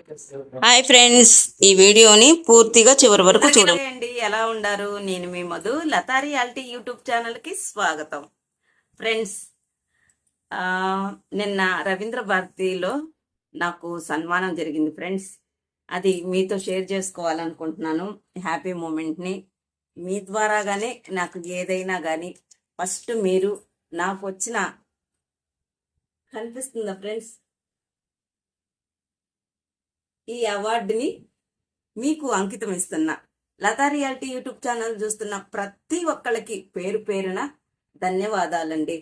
Hi friends, ఈ వీడియోని పూర్తిగా చివరి వరకు చూడండి. ఎలా ఉండారు? నేను మీ మధు, లతా రియాలిటీ యూట్యూబ్ ఛానల్కి స్వాగతం. ఫ్రెండ్స్, నిన్న రవీంద్ర భారతిలో నాకు సన్మానం జరిగింది ఫ్రెండ్స్. అది మీతో షేర్ చేసుకోవాలనుకుంటున్నాను. హ్యాపీ మూమెంట్ని మీ ద్వారాగానే నాకు ఏదైనా కానీ ఫస్ట్ మీరు నాకు వచ్చిన కనిపిస్తుందా ఫ్రెండ్స్? ఈ అవార్డుని మీకు అంకితం ఇస్తున్నా. లతా రియాలిటీ యూట్యూబ్ ఛానల్ చూస్తున్న ప్రతి ఒక్కళ్ళకి పేరు పేరున ధన్యవాదాలండి.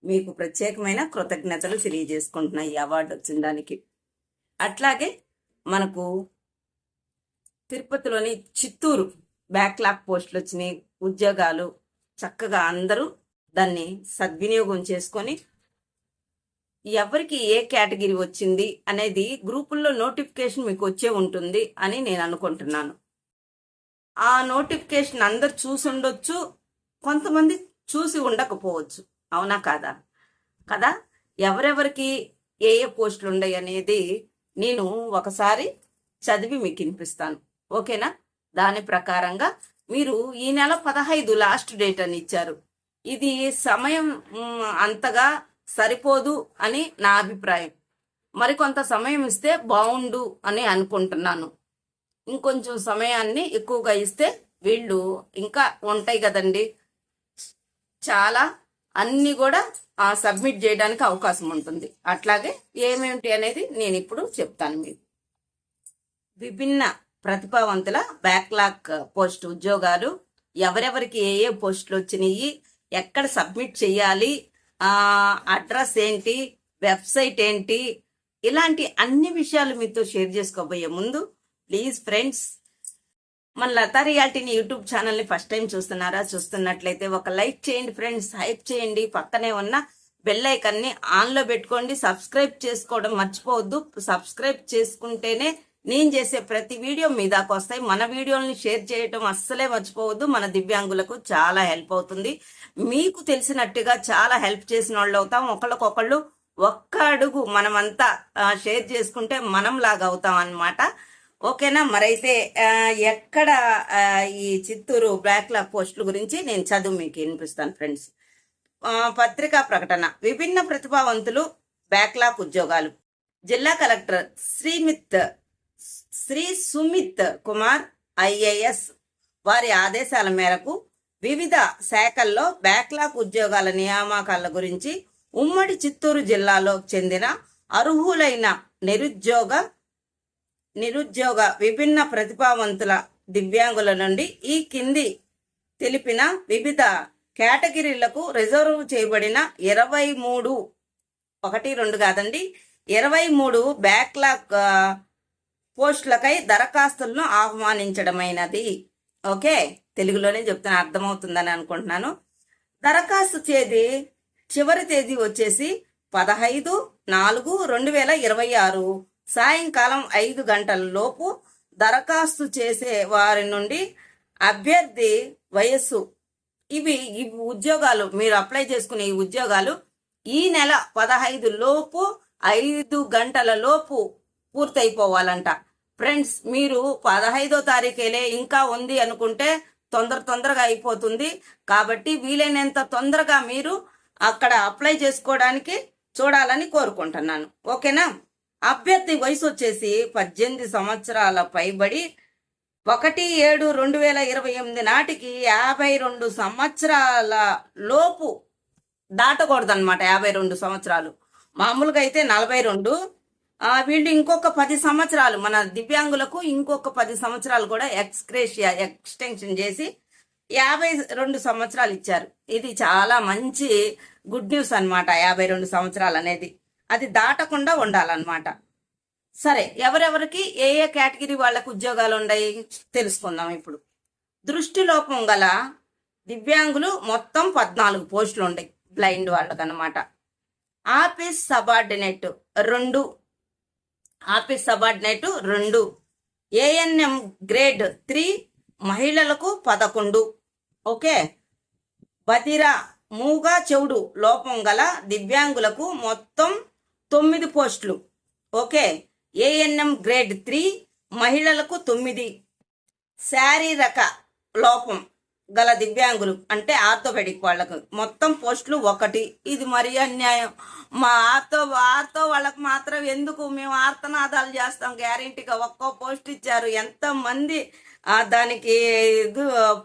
మీకు ప్రత్యేకమైన కృతజ్ఞతలు తెలియజేసుకుంటున్నా ఈ అవార్డు వచ్చిన దానికి. అట్లాగే మనకు తిరుపతిలోని చిత్తూరు బ్యాక్లాగ్ పోస్టులు వచ్చినాయి, ఉద్యోగాలు. చక్కగా అందరూ దాన్ని సద్వినియోగం చేసుకొని ఎవరికి ఏ కేటగిరీ వచ్చింది అనేది గ్రూపుల్లో నోటిఫికేషన్ మీకు వచ్చే ఉంటుంది అని నేను అనుకుంటున్నాను. ఆ నోటిఫికేషన్ అందరు చూసి ఉండొచ్చు, కొంతమంది చూసి ఉండకపోవచ్చు. అవునా కాదా? కదా, ఎవరెవరికి ఏ ఏ పోస్టులు ఉన్నాయి అనేది నేను ఒకసారి చదివి మీకు వినిపిస్తాను. ఓకేనా? దాని ప్రకారంగా మీరు ఈ నెల 15 లాస్ట్ డేట్ అని ఇచ్చారు. ఇది సమయం అంతగా సరిపోదు అని నా అభిప్రాయం. మరికొంత సమయం ఇస్తే బాగుండు అని అనుకుంటున్నాను. ఇంకొంచెం సమయాన్ని ఎక్కువగా ఇస్తే వీళ్ళు ఇంకా ఉంటాయి కదండి, చాలా అన్ని కూడా సబ్మిట్ చేయడానికి అవకాశం ఉంటుంది. అట్లాగే ఏమేమిటి అనేది నేను ఇప్పుడు చెప్తాను మీకు. విభిన్న ప్రతిభావంతుల బ్యాక్లాగ్ పోస్ట్ ఉద్యోగాలు, ఎవరెవరికి ఏ ఏ పోస్టులు వచ్చినాయి, ఎక్కడ సబ్మిట్ చేయాలి, అడ్రస్ ఏంటి, వెబ్సైట్ ఏంటి, ఇలాంటి అన్ని విషయాలు మీతో షేర్ చేసుకోబోయే ముందు ప్లీజ్ ఫ్రెండ్స్, మన లతా రియాలిటీని యూట్యూబ్ ఛానల్ని ఫస్ట్ టైం చూస్తున్నారా? చూస్తున్నట్లయితే ఒక లైక్ చేయండి ఫ్రెండ్స్, హైప్ చేయండి. పక్కనే ఉన్న బెల్ ఐకాన్ని ఆన్లో పెట్టుకోండి. సబ్స్క్రైబ్ చేసుకోవడం మర్చిపోవద్దు. సబ్స్క్రైబ్ చేసుకుంటేనే నేను చేసే ప్రతి వీడియో మీ దాకా వస్తాయి. మన వీడియోని షేర్ చేయటం అస్సలే మర్చిపోవద్దు. మన దివ్యాంగులకు చాలా హెల్ప్ అవుతుంది. మీకు తెలిసినట్టుగా చాలా హెల్ప్ చేసిన వాళ్ళు అవుతాం. ఒకళ్ళకొకళ్ళు ఒక్క అడుగు మనమంతా షేర్ చేసుకుంటే మనం లాగా అవుతాం అన్నమాట. ఓకేనా? మరైతే ఎక్కడ ఈ చిత్తూరు బ్యాక్లాగ్ పోస్టుల గురించి నేను చదువు మీకు వినిపిస్తాను ఫ్రెండ్స్. పత్రికా ప్రకటన, విభిన్న ప్రతిభావంతులు బ్యాక్లాగ్ ఉద్యోగాలు. జిల్లా కలెక్టర్ శ్రీ సుమిత్ కుమార్ ఐఏఎస్ వారి ఆదేశాల మేరకు వివిధ శాఖల్లో బ్యాక్లాగ్ ఉద్యోగాల నియామకాల గురించి ఉమ్మడి చిత్తూరు జిల్లాలో చెందిన అర్హులైన నిరుద్యోగ విభిన్న ప్రతిభావంతుల దివ్యాంగుల నుండి ఈ కింది తెలిపిన వివిధ కేటగిరీలకు రిజర్వ్ చేయబడిన 23 కాదండి 23 బ్యాక్లాగ్ పోస్టులకై దరఖాస్తులను ఆహ్వానించడమైనది. ఓకే, తెలుగులోనే చెప్తాను, అర్థమవుతుందని అనుకుంటున్నాను. దరఖాస్తు చివరి తేదీ వచ్చేసి 15/4/2026 సాయంకాలం 5 గంటల లోపు. దరఖాస్తు చేసే వారి నుండి అభ్యర్థి వయస్సు, ఇవి ఉద్యోగాలు మీరు అప్లై చేసుకునే ఈ ఉద్యోగాలు ఈ నెల 15 లోపు 5 గంటల లోపు పూర్తయిపోవాలంట. ఫ్రెండ్స్, మీరు 15వ తారీఖులే ఇంకా ఉంది అనుకుంటే తొందరగా అయిపోతుంది. కాబట్టి వీలైనంత తొందరగా మీరు అక్కడ అప్లై చేసుకోవడానికి చూడాలని కోరుకుంటున్నాను. ఓకేనా? అభ్యర్థి వయసు వచ్చేసి 18 సంవత్సరాల పైబడి 1/7/2028 నాటికి 52 సంవత్సరాల లోపు దాటకూడదన్నమాట. 52 సంవత్సరాలు. మామూలుగా అయితే 42. వీళ్ళు ఇంకొక 10 సంవత్సరాలు, మన దివ్యాంగులకు ఇంకొక 10 సంవత్సరాలు కూడా ఎక్స్టెన్షన్ చేసి 52 సంవత్సరాలు ఇచ్చారు. ఇది చాలా మంచి గుడ్ న్యూస్ అనమాట. 52 సంవత్సరాలు అనేది అది దాటకుండా ఉండాలన్నమాట. సరే, ఎవరెవరికి ఏ ఏ కేటగిరీ వాళ్ళకు ఉద్యోగాలు ఉన్నాయి తెలుసుకుందాం ఇప్పుడు. దృష్టిలోపం గల దివ్యాంగులు మొత్తం 14 పోస్టులు ఉన్నాయి, బ్లైండ్ వాళ్ళకు అనమాట. ఆఫీస్ సబార్డినేట్ 2, ఏఎన్ఎం గ్రేడ్ 3 మహిళలకు 11. ఓకే. బదిర మూగా చెవుడు లోపం గల దివ్యాంగులకు మొత్తం 9 పోస్టులు. ఓకే. ఏఎన్ఎం గ్రేడ్ 3 మహిళలకు 9, శారీరక లోపం గల దివ్యాంగులు అంటే ఆర్థోపెడిక్ వాళ్ళకు మొత్తం పోస్టులు 1. ఇది మరీ అన్యాయం. మా ఆర్థో వాళ్ళకు మాత్రం ఎందుకు? మేము ఆర్తనాదాలు చేస్తాం. గ్యారెంటీగా ఒక్కో పోస్ట్ ఇచ్చారు. ఎంతమంది దానికి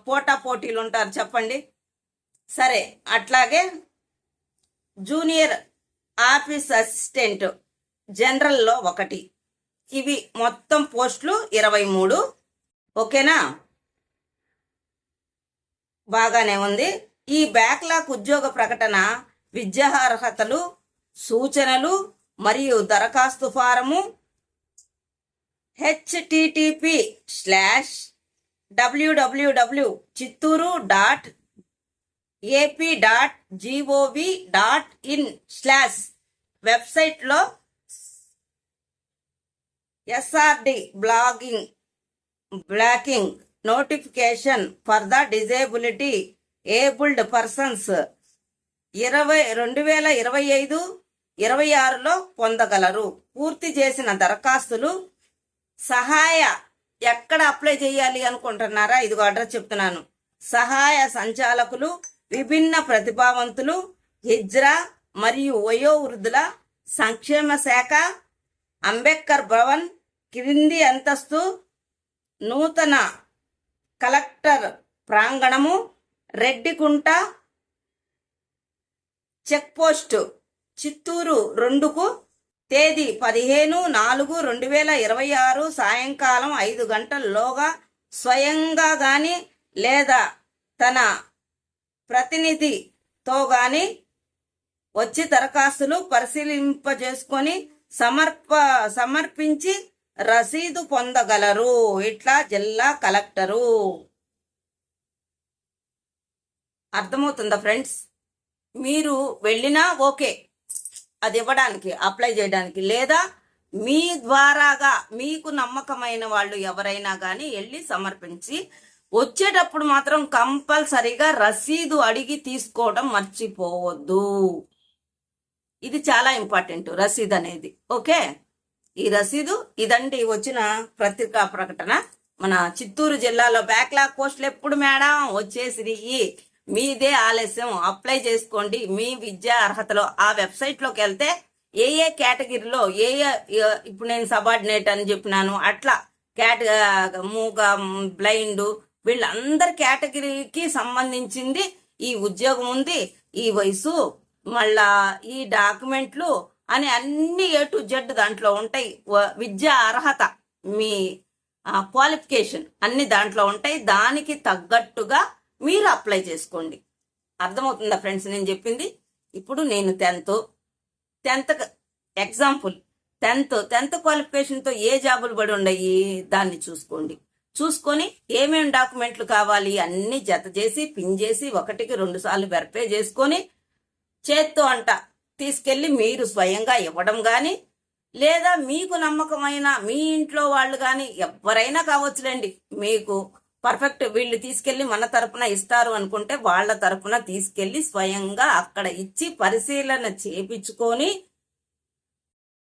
పోటా పోటీలు ఉంటారు చెప్పండి. సరే, అట్లాగే జూనియర్ ఆఫీస్ అసిస్టెంట్ జనరల్లో 1. ఇవి మొత్తం పోస్టులు 23. ఓకేనా? బాగానే ఉంది. ఈ బ్యాక్లాగ్ ఉద్యోగ ప్రకటన విద్యార్హతలు, సూచనలు మరియు దరఖాస్తు ఫారము http://chitturu.ap.gov.in/ వెబ్సైట్లో SRD blocking notification for the disability abled persons 2025-26లో పొందగలరు. పూర్తి చేసిన దరఖాస్తులు సహాయ ఎక్కడ అప్లై చేయాలి అనుకుంటున్నారా? ఇదిగో అడ్రస్ చెప్తున్నాను. సహాయ సంచాలకులు, విభిన్న ప్రతిభావంతులు, హిజ్రా మరియు వయోవృద్ధుల సంక్షేమ శాఖ, అంబేద్కర్ భవన్, క్రింది అంతస్తు, నూతన కలెక్టర్ ప్రాంగణము, రెడ్డికుంట చెక్పోస్ట్, చిత్తూరు 2కు తేదీ 15/4/2026 సాయంకాలం 5 గంటల్లోగా స్వయంగా గాని లేదా తన ప్రతినిధితో గాని వచ్చి దరఖాస్తులు పరిశీలింపజేసుకొని సమర్పించి రసీదు పొందగలరు. ఇట్లా జిల్లా కలెక్టరు. అర్థమవుతుందా ఫ్రెండ్స్? మీరు వెళ్ళినా ఓకే అది ఇవ్వడానికి, అప్లై చేయడానికి, లేదా మీ ద్వారాగా మీకు నమ్మకమైన వాళ్ళు ఎవరైనా కానీ వెళ్ళి సమర్పించి వచ్చేటప్పుడు మాత్రం కంపల్సరీగా రసీదు అడిగి తీసుకోవడం మర్చిపోవద్దు. ఇది చాలా ఇంపార్టెంట్ రసీదు అనేది. ఓకే, ఈ రసీదు ఇదండి వచ్చిన పత్రికా ప్రకటన. మన చిత్తూరు జిల్లాలో బ్యాక్లాగ్ పోస్టులు ఎప్పుడు మేడం వచ్చేసిరియి, మీదే ఆలస్యం, అప్లై చేసుకోండి. మీ విద్యా అర్హతలో ఆ వెబ్సైట్లోకి వెళ్తే ఏ కేటగిరీలో ఇప్పుడు నేను సబార్డినేట్ అని చెప్పినాను, అట్లా మూగ, బ్లైండ్ వీళ్ళందరి కేటగిరీకి సంబంధించింది ఈ ఉద్యోగం ఉంది, ఈ వయసు, మళ్ళా ఈ డాక్యుమెంట్లు అని అన్ని A to Z దాంట్లో ఉంటాయి. విద్యా అర్హత, మీ క్వాలిఫికేషన్ అన్ని దాంట్లో ఉంటాయి. దానికి తగ్గట్టుగా మీరు అప్లై చేసుకోండి. అర్థమవుతుందా ఫ్రెండ్స్ నేను చెప్పింది? ఇప్పుడు నేను 10th ఎగ్జాంపుల్ 10th క్వాలిఫికేషన్తో ఏ జాబులు పడి ఉన్నాయి దాన్ని చూసుకొని ఏమేమి డాక్యుమెంట్లు కావాలి అన్ని జత చేసి పిన్ చేసి 1కి 2 సార్లు వెరిఫై చేసుకొని చేత్తో తీసుకెళ్లి మీరు స్వయంగా ఇవ్వడం కానీ, లేదా మీకు నమ్మకమైన మీ ఇంట్లో వాళ్ళు కానీ ఎవరైనా కావచ్చులేండి, మీకు పర్ఫెక్ట్ వీళ్ళు తీసుకెళ్లి మన తరపున ఇస్తారు అనుకుంటే వాళ్ళ తరపున తీసుకెళ్లి స్వయంగా అక్కడ ఇచ్చి పరిశీలన చేపించుకొని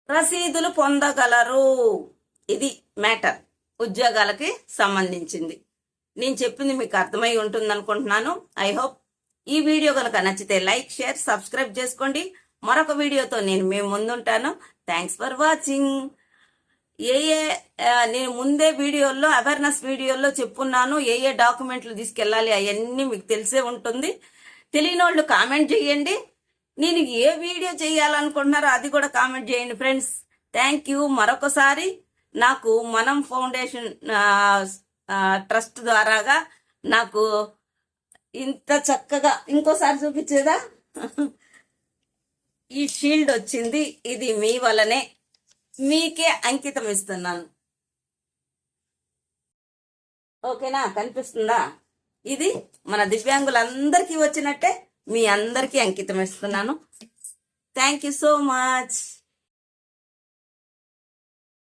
రసీదులు పొందగలరు. ఇది మ్యాటర్, ఉద్యోగాలకి సంబంధించింది. నేను చెప్పింది మీకు అర్థమై ఉంటుంది అనుకుంటున్నాను. ఐ హోప్ ఈ వీడియో కనుక నచ్చితే లైక్, షేర్, సబ్స్క్రైబ్ చేసుకోండి. మరొక వీడియోతో నేను మీ ముందుంటాను. Thanks for watching. నేను ముందే వీడియోల్లో అవేర్నెస్ వీడియోల్లో చెప్పున్నాను ఏ డాక్యుమెంట్లు తీసుకెళ్ళాలి అవన్నీ మీకు తెలిసే ఉంటుంది. తెలియని వాళ్ళు కామెంట్ చేయండి. నేను ఏ వీడియో చేయాలనుకుంటున్నారో అది కూడా కామెంట్ చేయండి ఫ్రెండ్స్. Thank you. మరొకసారి నాకు మనం ఫౌండేషన్ ట్రస్ట్ ద్వారాగా నాకు ఇంత చక్కగా ఇంకోసారి చూపించేదా ఈ షీల్డ్ వచ్చింది. ఇది మీ వల్లనే, మీకే అంకితం ఇస్తున్నాను. ఓకేనా? కనిపిస్తుందా? ఇది మన దివ్యాంగులందరికీ వచ్చినట్టే మీ అందరికీ అంకితం ఇస్తున్నాను. Thank you so much.